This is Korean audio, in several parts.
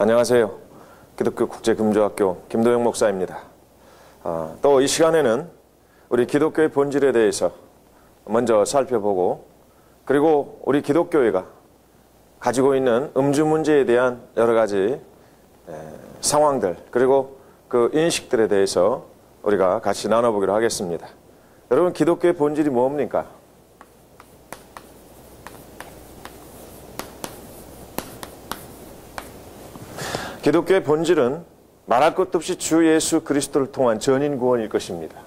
안녕하세요. 기독교 국제금조학교 김도영 목사입니다. 또 이 시간에는 우리 기독교의 본질에 대해서 먼저 살펴보고, 그리고 우리 기독교회가 가지고 있는 음주 문제에 대한 여러 가지 상황들, 그리고 그 인식들에 대해서 우리가 같이 나눠보기로 하겠습니다. 여러분, 기독교의 본질이 뭡니까? 기독교의 본질은 말할 것도 없이 주 예수 그리스도를 통한 전인 구원일 것입니다.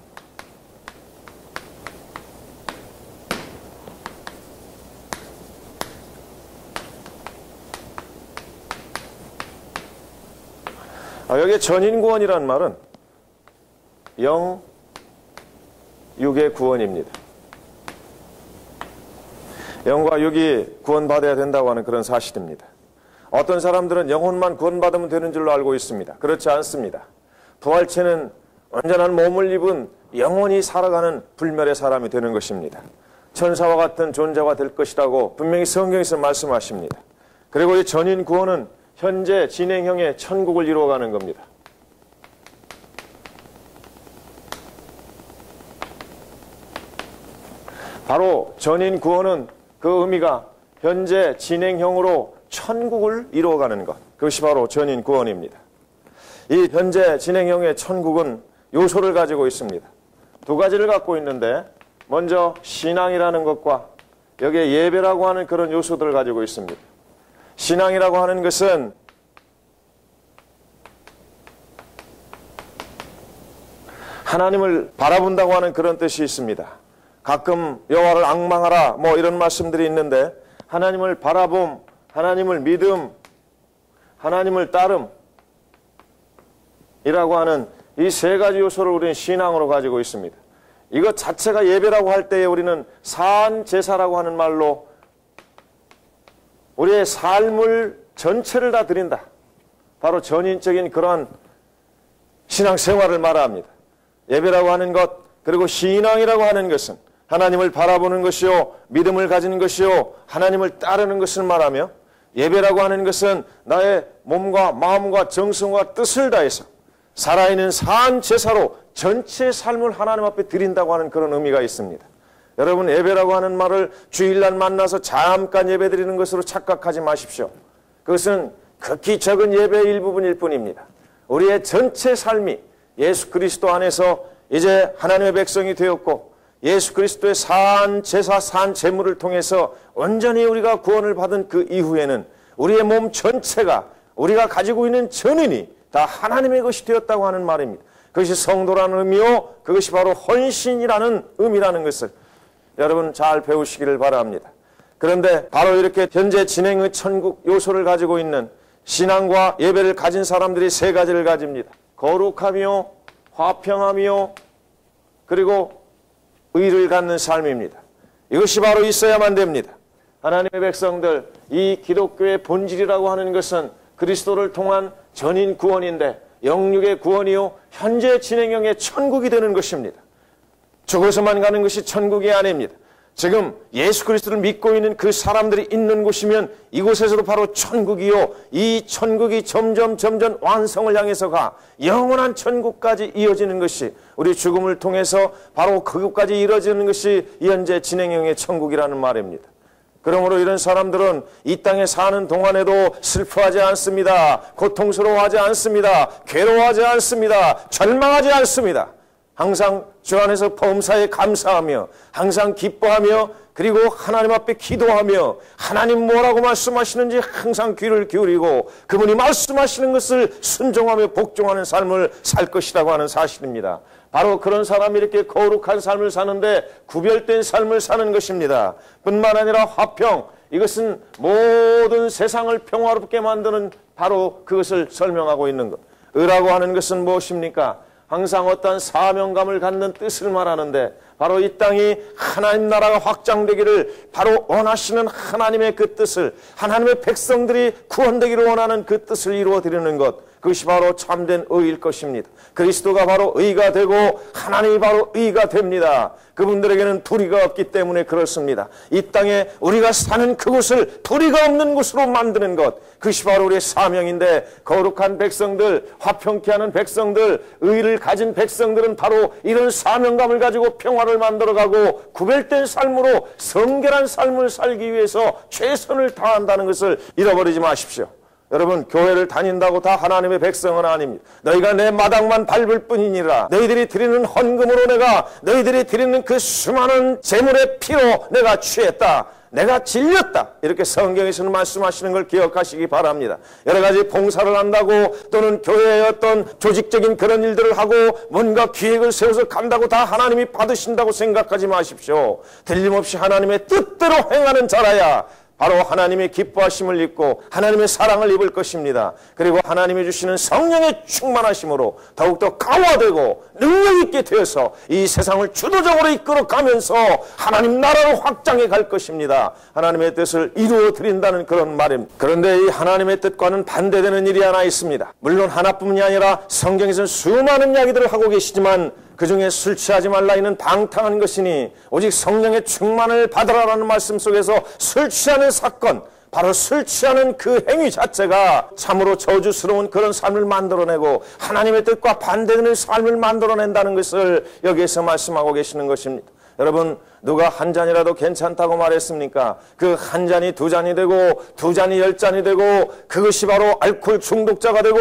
여기에 전인 구원이라는 말은 영, 육의 구원입니다. 영과 육이 구원받아야 된다고 하는 그런 사실입니다. 어떤 사람들은 영혼만 구원받으면 되는 줄로 알고 있습니다. 그렇지 않습니다. 부활체는 온전한 몸을 입은 영원히 살아가는 불멸의 사람이 되는 것입니다. 천사와 같은 존재가 될 것이라고 분명히 성경에서 말씀하십니다. 그리고 이 전인 구원은 현재 진행형의 천국을 이루어가는 겁니다. 바로 전인 구원은 그 의미가 현재 진행형으로 천국을 이루어가는 것, 그것이 바로 전인 구원입니다. 이 현재 진행형의 천국은 요소를 가지고 있습니다. 두 가지를 갖고 있는데, 먼저 신앙이라는 것과 여기에 예배라고 하는 그런 요소들을 가지고 있습니다. 신앙이라고 하는 것은 하나님을 바라본다고 하는 그런 뜻이 있습니다. 가끔 여호와를 앙망하라 뭐 이런 말씀들이 있는데, 하나님을 바라봄, 하나님을 믿음, 하나님을 따름이라고 하는 이 세 가지 요소를 우리는 신앙으로 가지고 있습니다. 이것 자체가 예배라고 할 때에 우리는 산 제사라고 하는 말로 우리의 삶을 전체를 다 드린다. 바로 전인적인 그러한 신앙생활을 말합니다. 예배라고 하는 것, 그리고 신앙이라고 하는 것은 하나님을 바라보는 것이요, 믿음을 가진 것이요, 하나님을 따르는 것을 말하며, 예배라고 하는 것은 나의 몸과 마음과 정성과 뜻을 다해서 살아있는 산 제사로 전체 삶을 하나님 앞에 드린다고 하는 그런 의미가 있습니다. 여러분, 예배라고 하는 말을 주일날 만나서 잠깐 예배 드리는 것으로 착각하지 마십시오. 그것은 극히 적은 예배의 일부분일 뿐입니다. 우리의 전체 삶이 예수 그리스도 안에서 이제 하나님의 백성이 되었고, 예수 그리스도의 산 제사, 산 제물을 통해서 온전히 우리가 구원을 받은 그 이후에는 우리의 몸 전체가, 우리가 가지고 있는 전인이 다 하나님의 것이 되었다고 하는 말입니다. 그것이 성도라는 의미요, 그것이 바로 헌신이라는 의미라는 것을 여러분 잘 배우시기를 바랍니다. 그런데 바로 이렇게 현재 진행의 천국 요소를 가지고 있는 신앙과 예배를 가진 사람들이 세 가지를 가집니다. 거룩하며 화평하며 그리고 의를 갖는 삶입니다. 이것이 바로 있어야만 됩니다. 하나님의 백성들, 이 기독교의 본질이라고 하는 것은 그리스도를 통한 전인 구원인데, 영육의 구원이요, 현재 진행형의 천국이 되는 것입니다. 죽어서만 가는 것이 천국이 아닙니다. 지금 예수 그리스도를 믿고 있는 그 사람들이 있는 곳이면 이곳에서도 바로 천국이요, 이 천국이 점점 완성을 향해서 가 영원한 천국까지 이어지는 것이, 우리 죽음을 통해서 바로 그것까지 이루어지는 것이 현재 진행형의 천국이라는 말입니다. 그러므로 이런 사람들은 이 땅에 사는 동안에도 슬퍼하지 않습니다. 고통스러워하지 않습니다. 괴로워하지 않습니다. 절망하지 않습니다. 항상 주 안에서 범사에 감사하며, 항상 기뻐하며, 그리고 하나님 앞에 기도하며, 하나님 뭐라고 말씀하시는지 항상 귀를 기울이고 그분이 말씀하시는 것을 순종하며 복종하는 삶을 살 것이라고 하는 사실입니다. 바로 그런 사람이 이렇게 거룩한 삶을 사는데 구별된 삶을 사는 것입니다. 뿐만 아니라 화평, 이것은 모든 세상을 평화롭게 만드는 바로 그것을 설명하고 있는 것. 의라고 하는 것은 무엇입니까? 항상 어떠한 사명감을 갖는 뜻을 말하는데, 바로 이 땅이 하나님 나라가 확장되기를 바로 원하시는 하나님의 그 뜻을, 하나님의 백성들이 구원되기를 원하는 그 뜻을 이루어드리는 것, 그것이 바로 참된 의일 것입니다. 그리스도가 바로 의가 되고 하나님이 바로 의가 됩니다. 그분들에게는 불의가 없기 때문에 그렇습니다. 이 땅에 우리가 사는 그곳을 불의가 없는 곳으로 만드는 것, 그것이 바로 우리의 사명인데, 거룩한 백성들, 화평케 하는 백성들, 의를 가진 백성들은 바로 이런 사명감을 가지고 평화를 만들어가고 구별된 삶으로 성결한 삶을 살기 위해서 최선을 다한다는 것을 잃어버리지 마십시오. 여러분, 교회를 다닌다고 다 하나님의 백성은 아닙니다. 너희가 내 마당만 밟을 뿐이니라. 너희들이 드리는 헌금으로 내가 너희들이 드리는 그 수많은 재물의 피로 내가 취했다. 내가 질렸다. 이렇게 성경에서는 말씀하시는 걸 기억하시기 바랍니다. 여러 가지 봉사를 한다고 또는 교회의 어떤 조직적인 그런 일들을 하고 뭔가 기획을 세워서 간다고 다 하나님이 받으신다고 생각하지 마십시오. 틀림없이 하나님의 뜻대로 행하는 자라야 바로 하나님의 기뻐하심을 입고 하나님의 사랑을 입을 것입니다. 그리고 하나님이 주시는 성령의 충만하심으로 더욱더 강화되고 능력 있게 되어서 이 세상을 주도적으로 이끌어가면서 하나님 나라로 확장해 갈 것입니다. 하나님의 뜻을 이루어 드린다는 그런 말입니다. 그런데 이 하나님의 뜻과는 반대되는 일이 하나 있습니다. 물론 하나뿐이 아니라 성경에서는 수많은 이야기들을 하고 계시지만 그 중에 술 취하지 말라 이는 방탕한 것이니 오직 성령의 충만을 받으라라는 말씀 속에서 술 취하는 사건, 바로 술 취하는 그 행위 자체가 참으로 저주스러운 그런 삶을 만들어내고 하나님의 뜻과 반대되는 삶을 만들어낸다는 것을 여기에서 말씀하고 계시는 것입니다. 여러분, 누가 한 잔이라도 괜찮다고 말했습니까? 그 한 잔이 두 잔이 되고 두 잔이 10잔이 되고 그것이 바로 알코올 중독자가 되고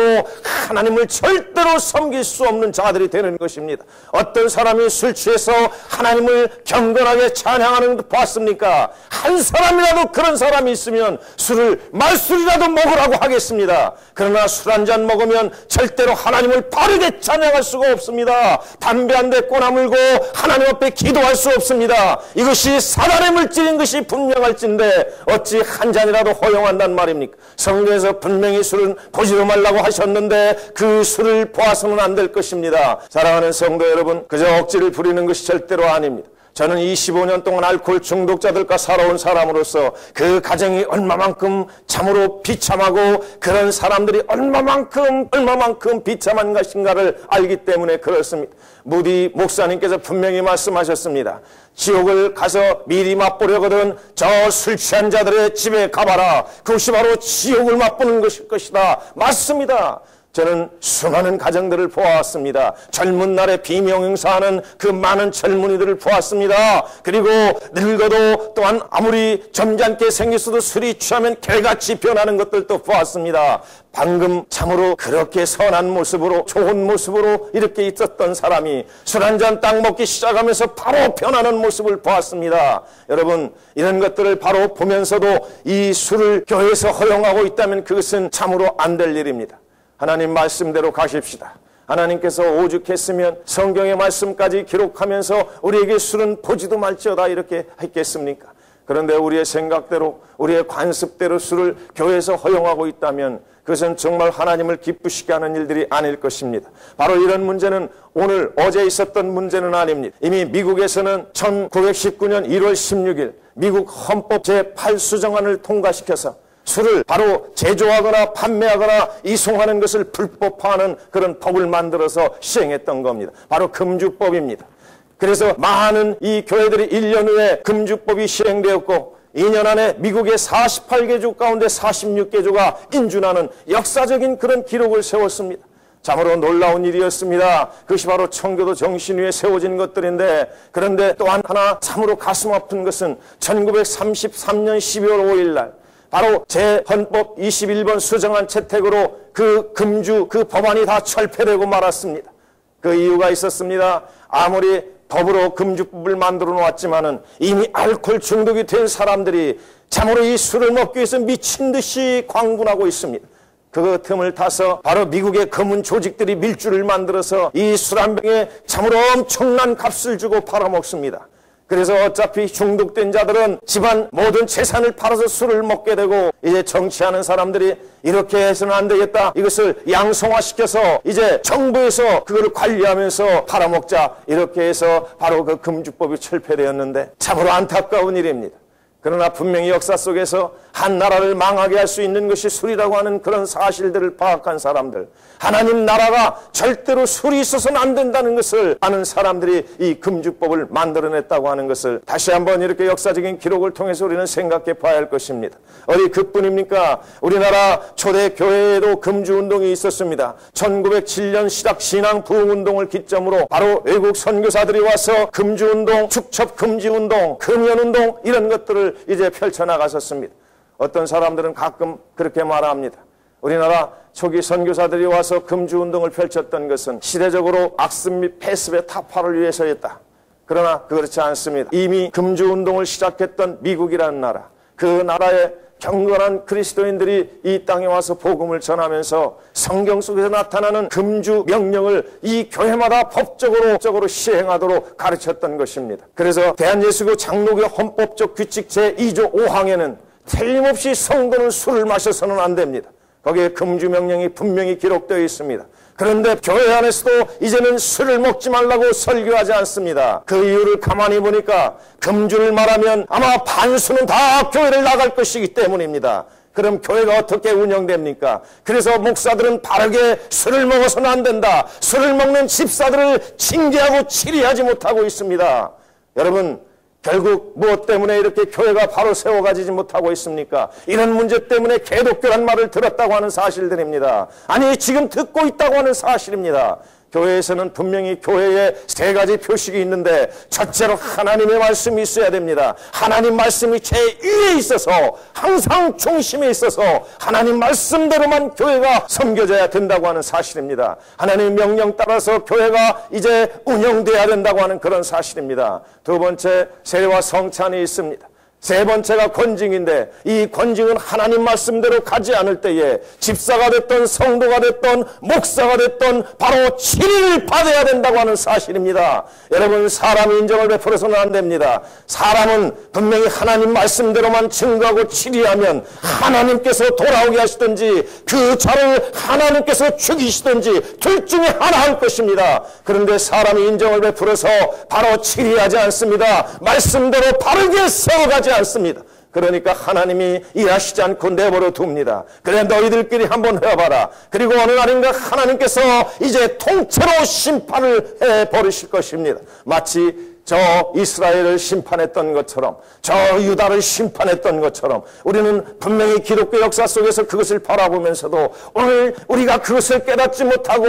하나님을 절대로 섬길 수 없는 자들이 되는 것입니다. 어떤 사람이 술 취해서 하나님을 경건하게 찬양하는 것도 봤습니까? 한 사람이라도 그런 사람이 있으면 술을 말술이라도 먹으라고 하겠습니다. 그러나 술 한 잔 먹으면 절대로 하나님을 바르게 찬양할 수가 없습니다. 담배 한 대 꼬나물고 하나님 앞에 기도할 수 없습니다. 이것이 사단의 물질인 것이 분명할진데 어찌 한 잔이라도 허용한단 말입니까? 성경에서 분명히 술은 보지도 말라고 하셨는데 그 술을 보아서는 안 될 것입니다. 사랑하는 성도 여러분, 그저 억지를 부리는 것이 절대로 아닙니다. 저는 25년 동안 알코올 중독자들과 살아온 사람으로서 그 가정이 얼마만큼 참으로 비참하고 그런 사람들이 얼마만큼 비참한 것인가를 알기 때문에 그렇습니다. 무디 목사님께서 분명히 말씀하셨습니다. 지옥을 가서 미리 맛보려거든 저 술 취한 자들의 집에 가봐라. 그것이 바로 지옥을 맛보는 것일 것이다. 맞습니다. 저는 수많은 가정들을 보았습니다. 젊은 날에 비명행사하는 그 많은 젊은이들을 보았습니다. 그리고 늙어도 또한 아무리 점잖게 생겼어도 술이 취하면 개같이 변하는 것들도 보았습니다. 방금 참으로 그렇게 선한 모습으로 좋은 모습으로 이렇게 있었던 사람이 술 한 잔 딱 먹기 시작하면서 바로 변하는 모습을 보았습니다. 여러분, 이런 것들을 바로 보면서도 이 술을 교회에서 허용하고 있다면 그것은 참으로 안 될 일입니다. 하나님 말씀대로 가십시다. 하나님께서 오죽했으면 성경의 말씀까지 기록하면서 우리에게 술은 보지도 말지어다 이렇게 했겠습니까? 그런데 우리의 생각대로 우리의 관습대로 술을 교회에서 허용하고 있다면 그것은 정말 하나님을 기쁘시게 하는 일들이 아닐 것입니다. 바로 이런 문제는 오늘 어제 있었던 문제는 아닙니다. 이미 미국에서는 1919년 1월 16일 미국 헌법 제8수정안을 통과시켜서 술을 바로 제조하거나 판매하거나 이송하는 것을 불법화하는 그런 법을 만들어서 시행했던 겁니다. 바로 금주법입니다. 그래서 많은 이 교회들이 1년 후에 금주법이 시행되었고 2년 안에 미국의 48개 주 가운데 46개 주가 인준하는 역사적인 그런 기록을 세웠습니다. 참으로 놀라운 일이었습니다. 그것이 바로 청교도 정신 위에 세워진 것들인데, 그런데 또한 하나 참으로 가슴 아픈 것은 1933년 12월 5일 날 바로 제헌법 21번 수정안 채택으로 그 금주 그 법안이 다 철폐되고 말았습니다. 그 이유가 있었습니다. 아무리 법으로 금주법을 만들어 놓았지만은 이미 알코올 중독이 된 사람들이 참으로 이 술을 먹기 위해서 미친 듯이 광분하고 있습니다. 그 틈을 타서 바로 미국의 검은 조직들이 밀주를 만들어서 이 술 한 병에 참으로 엄청난 값을 주고 팔아먹습니다. 그래서 어차피 중독된 자들은 집안 모든 재산을 팔아서 술을 먹게 되고, 이제 정치하는 사람들이 이렇게 해서는 안 되겠다, 이것을 양성화시켜서 이제 정부에서 그걸 관리하면서 팔아먹자, 이렇게 해서 바로 그 금주법이 철폐되었는데 참으로 안타까운 일입니다. 그러나 분명히 역사 속에서 한 나라를 망하게 할 수 있는 것이 술이라고 하는 그런 사실들을 파악한 사람들, 하나님 나라가 절대로 술이 있어서는 안 된다는 것을 아는 사람들이 이 금주법을 만들어냈다고 하는 것을 다시 한번 이렇게 역사적인 기록을 통해서 우리는 생각해 봐야 할 것입니다. 어디 그뿐입니까? 우리나라 초대 교회에도 금주운동이 있었습니다. 1907년 시작 신앙 부흥운동을 기점으로 바로 외국 선교사들이 와서 금주운동, 축첩 금지운동, 금연운동 이런 것들을 이제 펼쳐나갔었습니다. 어떤 사람들은 가끔 그렇게 말합니다. 우리나라 초기 선교사들이 와서 금주운동을 펼쳤던 것은 시대적으로 악습 및 폐습의 타파를 위해서였다. 그러나 그렇지 않습니다. 이미 금주운동을 시작했던 미국이라는 나라, 그 나라의 경건한 그리스도인들이 이 땅에 와서 복음을 전하면서 성경 속에서 나타나는 금주 명령을 이 교회마다 법적으로 시행하도록 가르쳤던 것입니다. 그래서 대한예수교 장로교 헌법적 규칙 제2조 5항에는 틀림없이 성도는 술을 마셔서는 안 됩니다. 거기에 금주 명령이 분명히 기록되어 있습니다. 그런데 교회 안에서도 이제는 술을 먹지 말라고 설교하지 않습니다. 그 이유를 가만히 보니까 금주를 말하면 아마 반수는 다 교회를 나갈 것이기 때문입니다. 그럼 교회가 어떻게 운영됩니까? 그래서 목사들은 바르게 술을 먹어서는 안 된다. 술을 먹는 집사들을 징계하고 치리하지 못하고 있습니다. 여러분, 결국 무엇 때문에 이렇게 교회가 바로 세워가지지 못하고 있습니까? 이런 문제 때문에 개독교란 말을 들었다고 하는 사실들입니다. 아니, 지금 듣고 있다고 하는 사실입니다. 교회에서는 분명히 교회에 세 가지 표식이 있는데 첫째로 하나님의 말씀이 있어야 됩니다. 하나님 말씀이 제1에 있어서 항상 중심에 있어서 하나님 말씀대로만 교회가 섬겨져야 된다고 하는 사실입니다. 하나님의 명령 따라서 교회가 이제 운영돼야 된다고 하는 그런 사실입니다. 두 번째, 세례와 성찬이 있습니다. 세 번째가 권징인데 이 권징은 하나님 말씀대로 가지 않을 때에 집사가 됐던 성도가 됐던 목사가 됐던 바로 치리를 받아야 된다고 하는 사실입니다. 여러분, 사람이 인정을 베풀어서는 안 됩니다. 사람은 분명히 하나님 말씀대로만 증거하고 치리하면 하나님께서 돌아오게 하시든지 그 자를 하나님께서 죽이시든지 둘 중에 하나 할 것입니다. 그런데 사람이 인정을 베풀어서 바로 치리하지 않습니다. 말씀대로 바르게 세워가지 않습니다. 그러니까 하나님이 일하시지 않고 내버려 둡니다. 그래, 너희들끼리 한번 해봐라. 그리고 어느 날인가 하나님께서 이제 통째로 심판을 해버리실 것입니다. 마치 저 이스라엘을 심판했던 것처럼, 저 유다를 심판했던 것처럼 우리는 분명히 기독교 역사 속에서 그것을 바라보면서도 오늘 우리가 그것을 깨닫지 못하고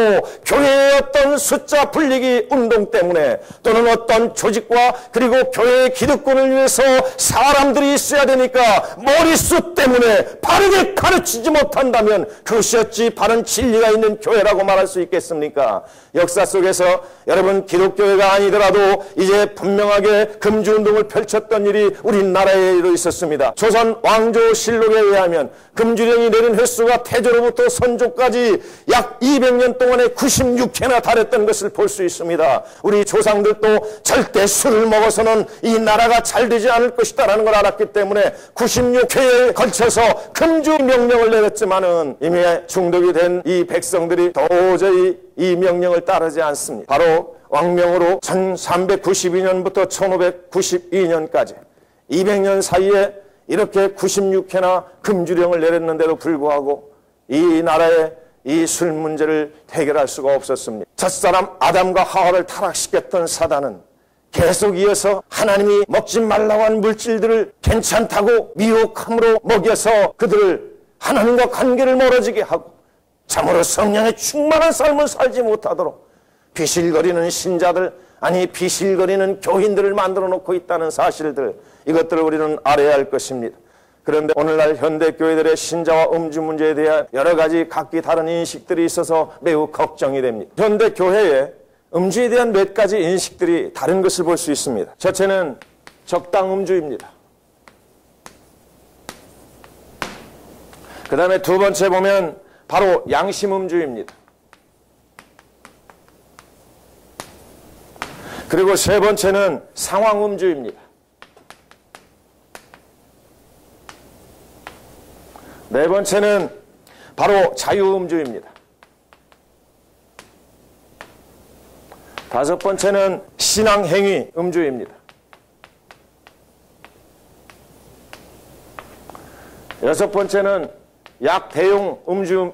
교회의 어떤 숫자 불리기 운동 때문에 또는 어떤 조직과 그리고 교회의 기득권을 위해서 사람들이 있어야 되니까 머릿수 때문에 바르게 가르치지 못한다면 그것이 어찌 바른 진리가 있는 교회라고 말할 수 있겠습니까? 역사 속에서 여러분, 기독교회가 아니더라도 이제 분명하게 금주운동을 펼쳤던 일이 우리나라에도 있었습니다. 조선 왕조실록에 의하면 금주령이 내린 횟수가 태조로부터 선조까지 약 200년 동안에 96회나 달했던 것을 볼 수 있습니다. 우리 조상들도 절대 술을 먹어서는 이 나라가 잘 되지 않을 것이다라는 걸 알았기 때문에 96회에 걸쳐서 금주 명령을 내렸지만은 이미 중독이 된 이 백성들이 도저히 이 명령을 따르지 않습니다. 바로 왕명으로 1392년부터 1592년까지 200년 사이에 이렇게 96회나 금주령을 내렸는데도 불구하고 이 나라의 이 술 문제를 해결할 수가 없었습니다. 첫사람 아담과 하와를 타락시켰던 사단은 계속 이어서 하나님이 먹지 말라고 한 물질들을 괜찮다고 미혹함으로 먹여서 그들을 하나님과 관계를 멀어지게 하고 참으로 성령의 충만한 삶을 살지 못하도록 비실거리는 신자들, 아니 비실거리는 교인들을 만들어 놓고 있다는 사실들, 이것들을 우리는 알아야 할 것입니다. 그런데 오늘날 현대교회들의 신자와 음주 문제에 대한 여러 가지 각기 다른 인식들이 있어서 매우 걱정이 됩니다. 현대교회에 음주에 대한 몇 가지 인식들이 다른 것을 볼 수 있습니다. 첫째는 적당 음주입니다. 그 다음에 두 번째 보면 바로 양심 음주입니다. 그리고 세 번째는 상황 음주입니다. 네 번째는 바로 자유 음주입니다. 다섯 번째는 신앙행위 음주입니다. 여섯 번째는 약대용 음주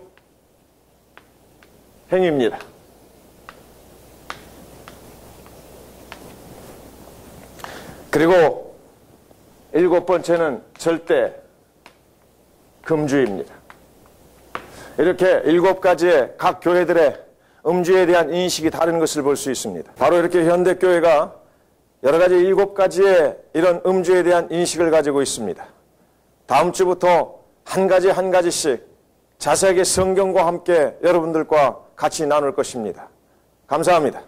행위입니다. 그리고 일곱 번째는 절대 금주입니다. 이렇게 일곱 가지의 각 교회들의 음주에 대한 인식이 다른 것을 볼 수 있습니다. 바로 이렇게 현대교회가 여러 가지 일곱 가지의 이런 음주에 대한 인식을 가지고 있습니다. 다음 주부터 한 가지 한 가지씩 자세하게 성경과 함께 여러분들과 같이 나눌 것입니다. 감사합니다.